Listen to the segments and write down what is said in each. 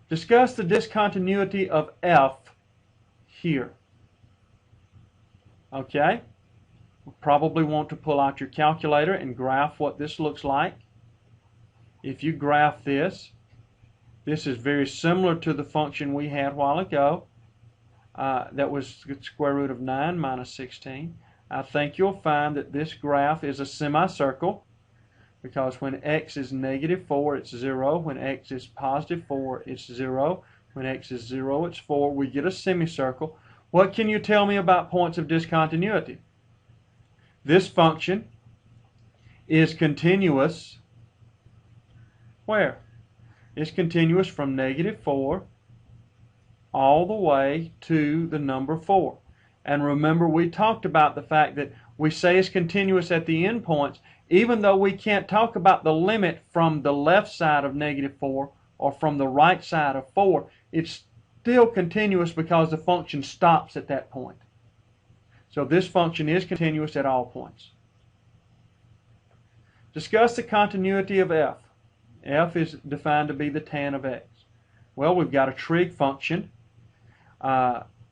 Discuss the discontinuity of f here. Okay? We'll probably want to pull out your calculator and graph what this looks like. If you graph this, this is very similar to the function we had a while ago. That was the square root of 9 minus 16. I think you'll find that this graph is a semicircle, because when x is negative 4, it's 0. When x is positive 4, it's 0. When x is 0, it's 4. We get a semicircle. What can you tell me about points of discontinuity? This function is continuous. Where? It's continuous from negative 4 all the way to the number 4. And remember, we talked about the fact that we say it's continuous at the endpoints, even though we can't talk about the limit from the left side of negative 4 or from the right side of 4. It's still continuous because the function stops at that point. So this function is continuous at all points. Discuss the continuity of f. F is defined to be the tan of x. Well, we've got a trig function.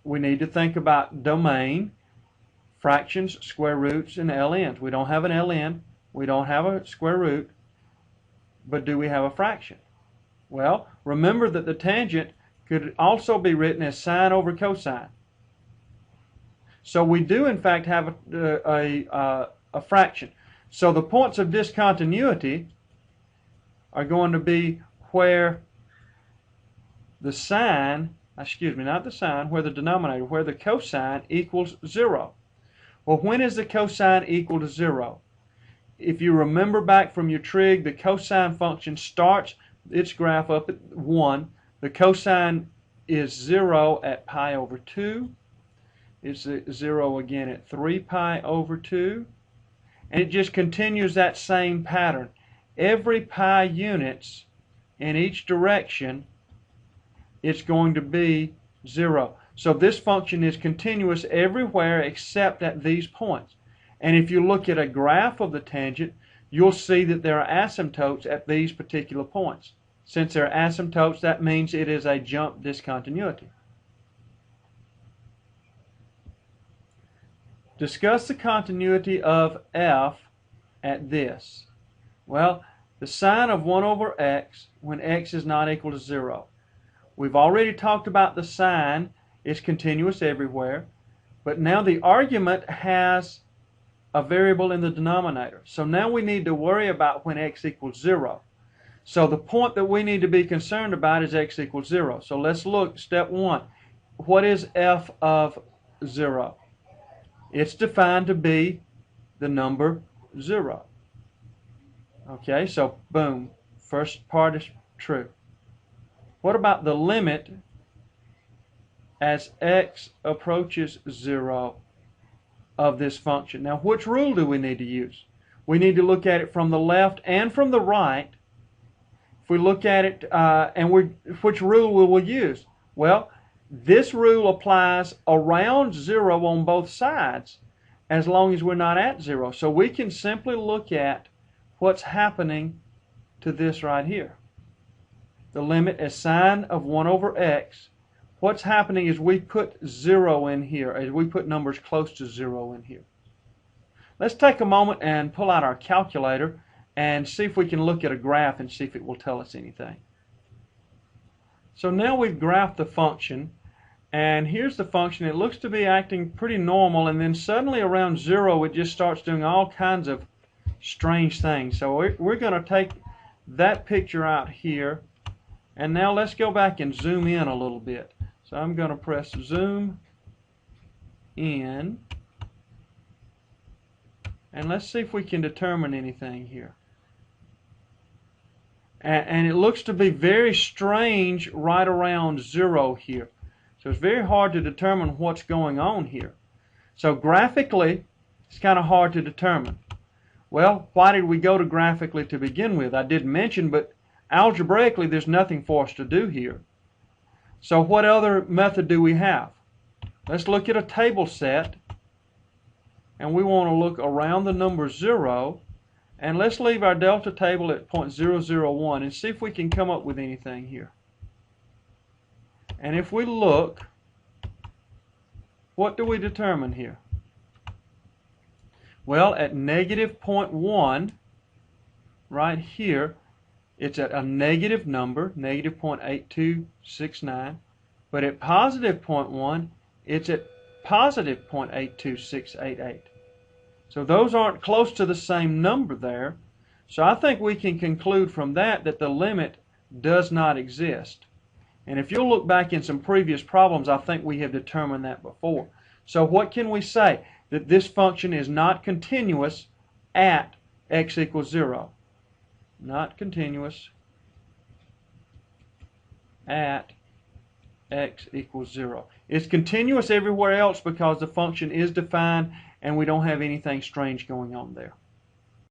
We need to think about domain, fractions, square roots, and ln's. We don't have an ln. We don't have a square root. But do we have a fraction? Well, remember that the tangent could also be written as sine over cosine. So we do, in fact, have a fraction. So the points of discontinuity are going to be where the sine, not the sine, where the denominator, where the cosine equals 0. Well, when is the cosine equal to 0? If you remember back from your trig, the cosine function starts its graph up at 1. The cosine is 0 at pi over 2. It's 0 again at 3 pi over 2. And it just continues that same pattern. Every pi units in each direction, it's going to be 0. So this function is continuous everywhere except at these points. And if you look at a graph of the tangent, you'll see that there are asymptotes at these particular points. Since there are asymptotes, that means it is a jump discontinuity. Discuss the continuity of f at this. Well, the sine of 1 over x when x is not equal to 0. We've already talked about the sine. It's continuous everywhere. But now the argument has a variable in the denominator. So now we need to worry about when x equals 0. So the point that we need to be concerned about is x equals 0. So let's look, step 1. What is f of 0? It's defined to be the number 0. Okay, so boom, first part is true. What about the limit as x approaches 0 of this function? Now, which rule do we need to use? We need to look at it from the left and from the right. If we look at it, which rule will we use? Well, this rule applies around 0 on both sides as long as we're not at 0. So we can simply look at what's happening to this right here. The limit is sine of 1 over x. What's happening is we put 0 in here, as we put numbers close to 0 in here. Let's take a moment and pull out our calculator and see if we can look at a graph and see if it will tell us anything. So now we've graphed the function, and here's the function. It looks to be acting pretty normal, and then suddenly around 0 it just starts doing all kinds of strange things. So we're going to take that picture out here, and now let's go back and zoom in a little bit. So I'm going to press zoom in, and let's see if we can determine anything here. And it looks to be very strange right around 0 here. So it's very hard to determine what's going on here. So graphically, it's kind of hard to determine. Well, why did we go to graphically to begin with? I did mention, but algebraically there's nothing for us to do here. So what other method do we have? Let's look at a table set, and we want to look around the number 0, and let's leave our delta table at 0.001 and see if we can come up with anything here. And if we look, what do we determine here? Well, at negative 0.1, right here, it's at a negative number, negative 0.8269. But at positive 0.1, it's at positive 0.82688. So those aren't close to the same number there. So I think we can conclude from that that the limit does not exist. And if you'll look back in some previous problems, I think we have determined that before. So what can we say? That this function is not continuous at x equals 0. Not continuous at x equals 0. It's continuous everywhere else because the function is defined and we don't have anything strange going on there.